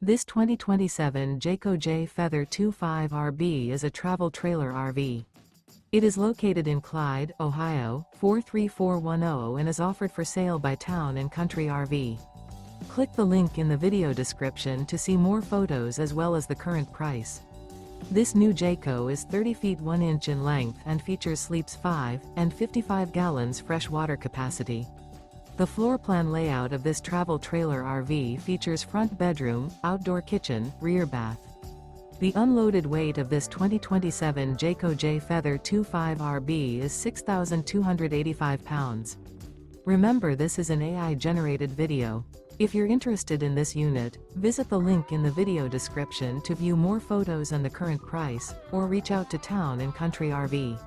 This 2027 Jayco J Feather 25RB is a travel trailer RV. It is located in Clyde, Ohio, 43410 and is offered for sale by Town & Country RV. Click the link in the video description to see more photos as well as the current price. This new Jayco is 30 feet 1 inch in length and features sleeps 5 and 55 gallons fresh water capacity. The floor plan layout of this travel trailer RV features front bedroom, outdoor kitchen, rear bath. The unloaded weight of this 2027 Jayco J Feather 25RB is 6,285 pounds. Remember, this is an AI-generated video. If you're interested in this unit, visit the link in the video description to view more photos and the current price, or reach out to Town & Country RV.